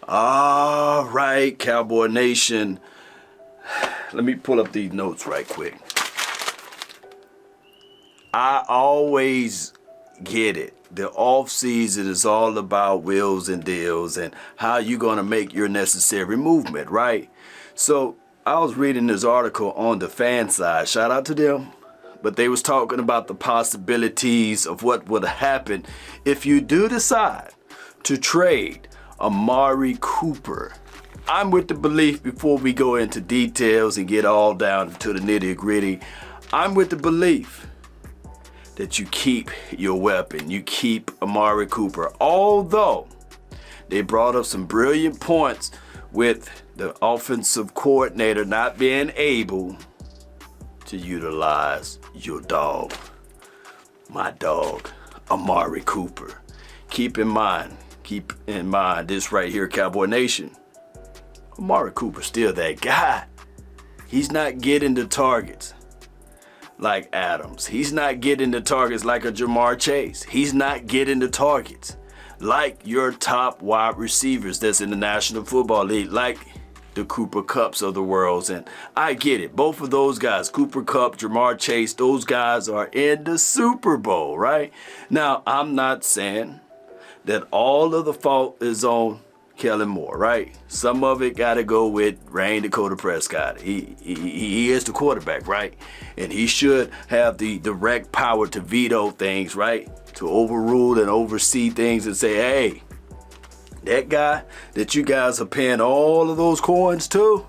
All right, Cowboy Nation. Let me pull up these notes right quick. I always get it. The off season is all about wheels and deals and how you're going to make your necessary movement, right? So I was reading this article on the fan side. Shout out to them. But they was talking about the possibilities of what would happen if you do decide to trade Amari Cooper. I'm with the belief, before we go into details and get all down to the nitty gritty, I'm with the belief that you keep your weapon. You keep Amari Cooper. Although they brought up some brilliant points with the offensive coordinator not being able to utilize your dog, my dog, Amari Cooper. Keep in mind this right here, Cowboy Nation. Amari Cooper's still that guy. He's not getting the targets like Adams. He's not getting the targets like a Jamar Chase. He's not getting the targets like your top wide receivers that's in the National Football League, like the Cooper Kupps of the world. And I get it. Both of those guys, Cooper Kupp, Jamar Chase, those guys are in the Super Bowl, right? Now, I'm not saying that all of the fault is on Kellen Moore, right? Some of it got to go with Rain Dakota Prescott. He is the quarterback, right? And he should have the direct power to veto things, right? To overrule and oversee things and say, hey, that guy that you guys are paying all of those coins to,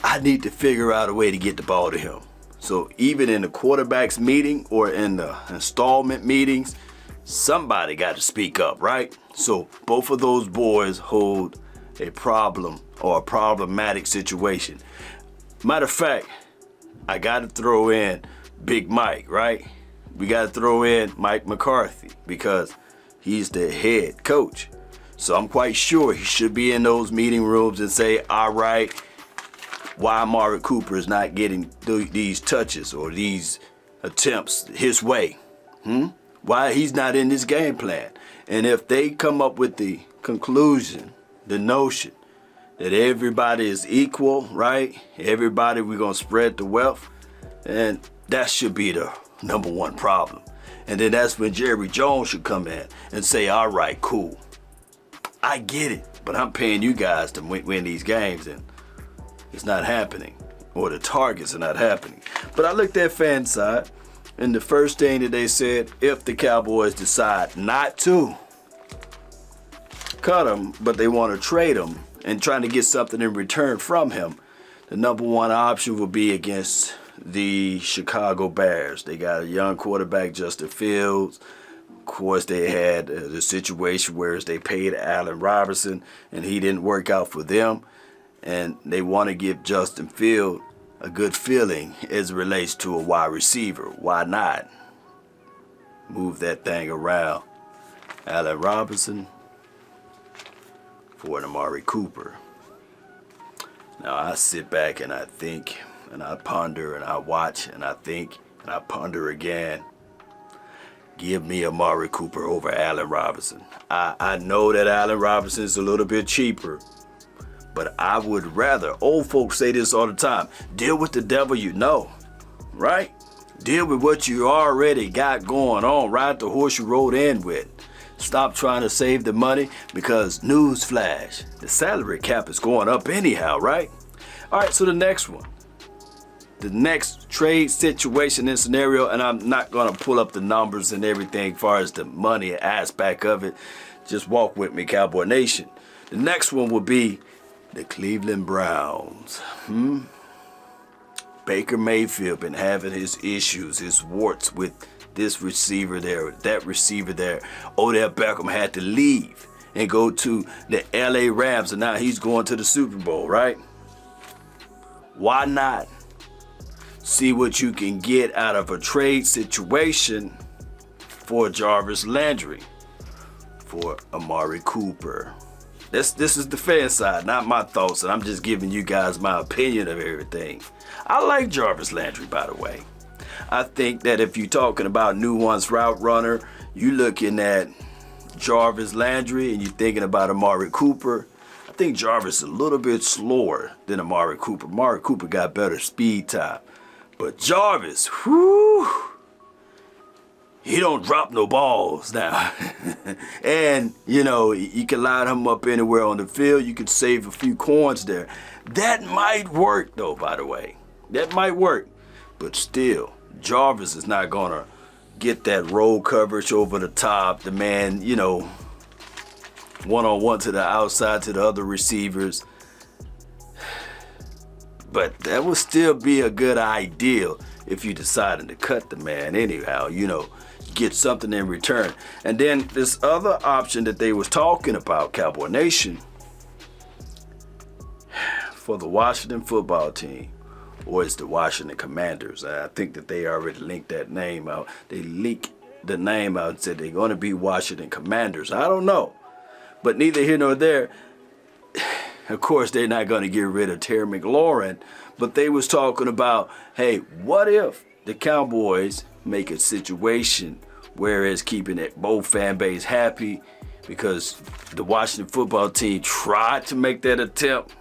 I need to figure out a way to get the ball to him. So even in the quarterback's meeting or in the installment meetings, somebody got to speak up, right? So both of those boys hold a problem or a problematic situation. Matter of fact, I got to throw in Big Mike, right? We got to throw in Mike McCarthy because he's the head coach. So I'm quite sure he should be in those meeting rooms and say, all right, why Amari Cooper is not getting these touches or these attempts his way. Why he's not in this game plan. And if they come up with the conclusion, the notion that everybody is equal, right? Everybody, we're going to spread the wealth. And that should be the number one problem. And then that's when Jerry Jones should come in and say, all right, cool. I get it, but I'm paying you guys to win these games, and it's not happening. Or the targets are not happening. But I looked at fan side. And the first thing that they said, if the Cowboys decide not to cut him, but they want to trade him and trying to get something in return from him, the number one option will be against the Chicago Bears. They got a young quarterback, Justin Fields. Of course, they had the situation where they paid Allen Robinson, and he didn't work out for them. And they want to give Justin Fields a good feeling as it relates to a wide receiver. Why not move that thing around? Allen Robinson for an Amari Cooper. Now I sit back and I think and I ponder and I watch and I think and I ponder again. Give me Amari Cooper over Allen Robinson. I know that Allen Robinson is a little bit cheaper, but I would rather, old folks say this all the time, deal with the devil you know, right? Deal with what you already got going on. Ride the horse you rode in with. Stop trying to save the money because, newsflash, the salary cap is going up anyhow, right? All right, so the next one. The next trade situation and scenario, and I'm not going to pull up the numbers and everything as far as the money aspect of it. Just walk with me, Cowboy Nation. The next one will be the Cleveland Browns. Baker Mayfield been having his issues, his warts with this receiver there, that receiver there. Odell Beckham had to leave and go to the LA Rams, and now he's going to the Super Bowl, right? Why not see what you can get out of a trade situation for Jarvis Landry, for Amari Cooper? This is the fan side, not my thoughts, and I'm just giving you guys my opinion of everything. I like Jarvis Landry, by the way. I think that if you're talking about nuanced route runner, you're looking at Jarvis Landry and you're thinking about Amari Cooper, I think Jarvis is a little bit slower than Amari Cooper. Amari Cooper got better speed time. But Jarvis, whoo, he don't drop no balls now. And, you know, you can line him up anywhere on the field. You can save a few coins there. That might work, though, by the way. That might work. But still, Jarvis is not going to get that roll coverage over the top. The man, you know, one-on-one to the outside to the other receivers. But that would still be a good idea if you decided to cut the man anyhow, you know, get something in return. And then this other option that they was talking about, Cowboy Nation, for the Washington football team, or it's the Washington Commanders. I think that they already linked that name out. They leaked the name out and said they're going to be Washington Commanders. I don't know. But neither here nor there. Of course, they're not going to get rid of Terry McLaurin. But they was talking about, hey, what if the Cowboys make a situation where it's keeping it both fan base happy, because the Washington football team tried to make that attempt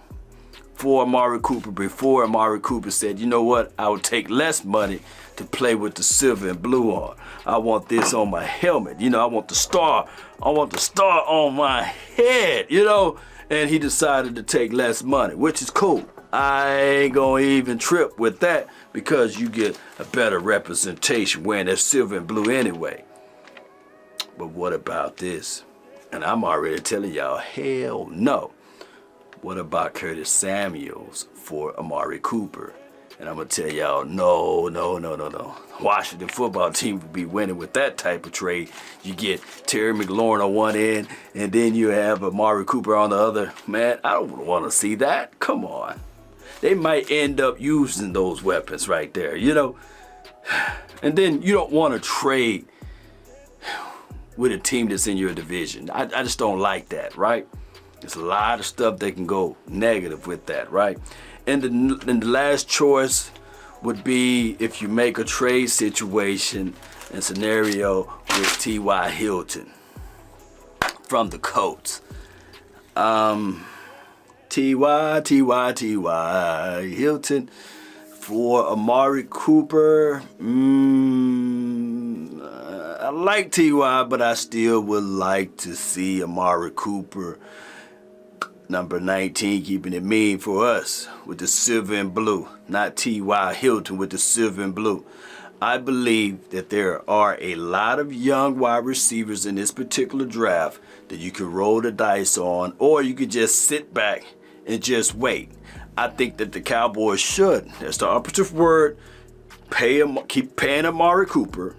for Amari Cooper before Amari Cooper said, you know what, I would take less money to play with the silver and blue on. I want this on my helmet. You know, I want the star on my head, you know. And he decided to take less money, which is cool. I ain't gonna even trip with that because you get a better representation wearing that silver and blue anyway. But what about this? And I'm already telling y'all, hell no. What about Curtis Samuels for Amari Cooper? And I'm going to tell y'all, no. Washington football team will be winning with that type of trade. You get Terry McLaurin on one end, and then you have Amari Cooper on the other. Man, I don't want to see that. Come on. They might end up using those weapons right there, you know. And then you don't want to trade with a team that's in your division. I just don't like that, right? There's a lot of stuff that can go negative with that, right? And the last choice would be if you make a trade situation and scenario with T.Y. Hilton from the Colts. T.Y. Hilton for Amari Cooper. I like T.Y., but I still would like to see Amari Cooper, number 19, keeping it mean for us with the silver and blue, not T.Y. Hilton with the silver and blue. I believe that there are a lot of young wide receivers in this particular draft that you can roll the dice on, or you could just sit back and just wait. I think that the Cowboys should, that's the operative word, keep paying Amari Cooper.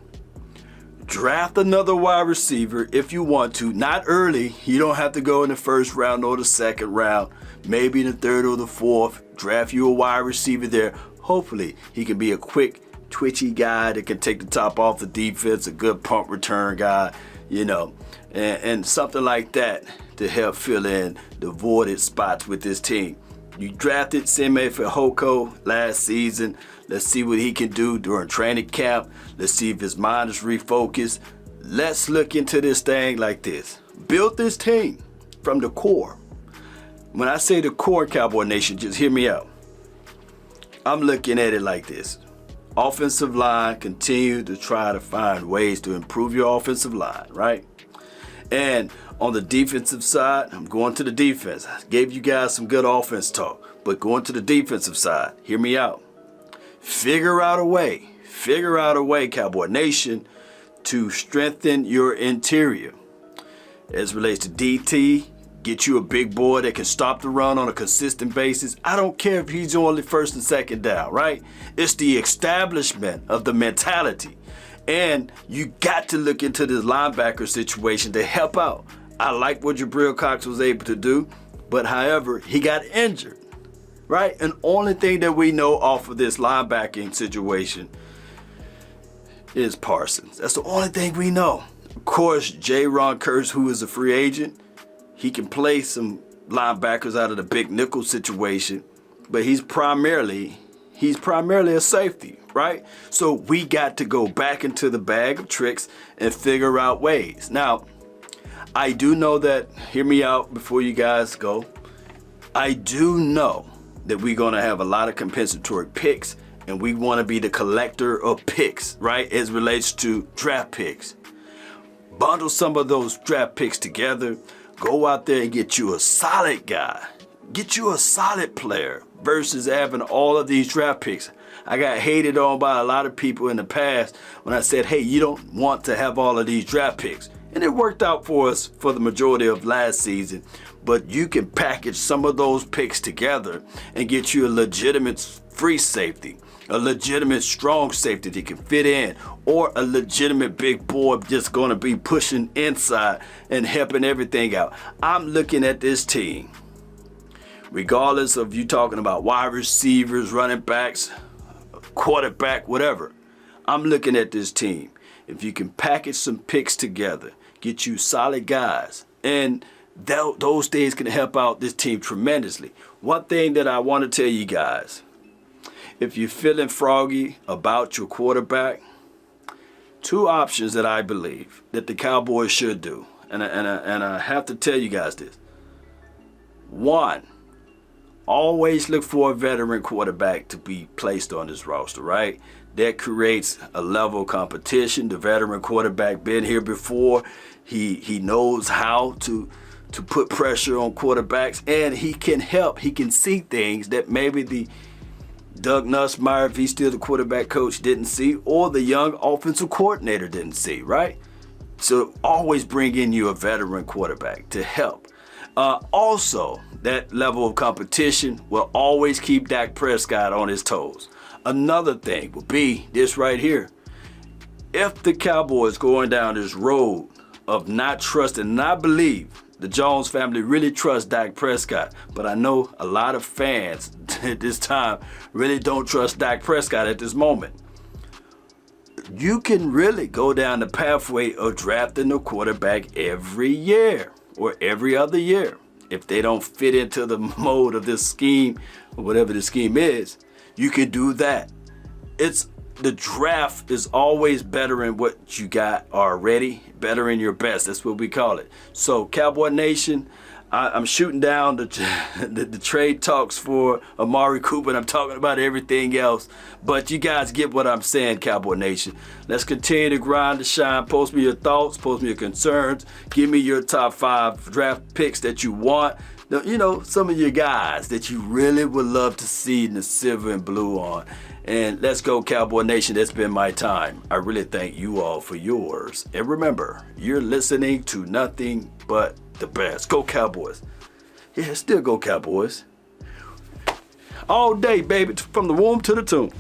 Draft another wide receiver if you want to. Not early. You don't have to go in the first round or the second round. Maybe in the third or the fourth. Draft you a wide receiver there. Hopefully, he can be a quick, twitchy guy that can take the top off the defense, a good punt return guy, you know, and something like that to help fill in the voided spots with this team. You drafted Sime Fehoko last season. Let's see what he can do during training camp. Let's see if his mind is refocused. Let's look into this thing like this. Build this team from the core. When I say the core, Cowboy Nation, just hear me out. I'm looking at it like this. Offensive line, continue to try to find ways to improve your offensive line, right? And on the defensive side, I'm going to the defense. I gave you guys some good offense talk, but going to the defensive side, hear me out. Figure out a way, Cowboy Nation, to strengthen your interior. As it relates to DT, get you a big boy that can stop the run on a consistent basis. I don't care if he's only first and second down, right? It's the establishment of the mentality. And you got to look into this linebacker situation to help out. I like what Jabril Cox was able to do, but however, he got injured, right? And only thing that we know off of this linebacking situation is Parsons. That's the only thing we know. Of course, Ron Curse, who is a free agent, he can play some linebackers out of the big nickel situation, but he's primarily a safety, right? So we got to go back into the bag of tricks and figure out ways. Now, I do know that, hear me out before you guys go. I do know that we're going to have a lot of compensatory picks, and we want to be the collector of picks, right, as relates to draft picks. Bundle some of those draft picks together. Go out there and get you a solid guy. Get you a solid player versus having all of these draft picks. I got hated on by a lot of people in the past when I said, hey, you don't want to have all of these draft picks. And it worked out for us for the majority of last season. But you can package some of those picks together and get you a legitimate free safety, a legitimate strong safety that can fit in, or a legitimate big boy just going to be pushing inside and helping everything out. I'm looking at this team, regardless of you talking about wide receivers, running backs, quarterback, whatever. I'm looking at this team. If you can package some picks together, get you solid guys, and those things can help out this team tremendously. One thing that I want to tell you guys, if you're feeling froggy about your quarterback, two options that I believe that the Cowboys should do, and I have to tell you guys this. One, always look for a veteran quarterback to be placed on this roster, right? That creates a level of competition. The veteran quarterback been here before. He knows how to put pressure on quarterbacks, and he can help. He can see things that maybe the Doug Nussmeier, if he's still the quarterback coach, didn't see, or the young offensive coordinator didn't see, right? So always bring in you a veteran quarterback to help. Also, that level of competition will always keep Dak Prescott on his toes. Another thing will be this right here. If the Cowboys going down this road of not trusting, and I believe the Jones family really trusts Dak Prescott, but I know a lot of fans at this time really don't trust Dak Prescott at this moment. You can really go down the pathway of drafting a quarterback every year or every other year. If they don't fit into the mode of this scheme or whatever the scheme is, you can do that. The draft is always better in what you got already, better in your best. That's what we call it. So Cowboy Nation, I'm shooting down the trade talks for Amari Cooper, and I'm talking about everything else. But you guys get what I'm saying, Cowboy Nation. Let's continue to grind to shine. Post me your thoughts, post me your concerns. Give me your top 5 draft picks that you want. You know, some of your guys that you really would love to see in the silver and blue on. And let's go, Cowboy Nation. That's been my time. I really thank you all for yours. And remember, you're listening to nothing but the best. Go Cowboys. Yeah, still go Cowboys. All day, baby, from the womb to the tomb.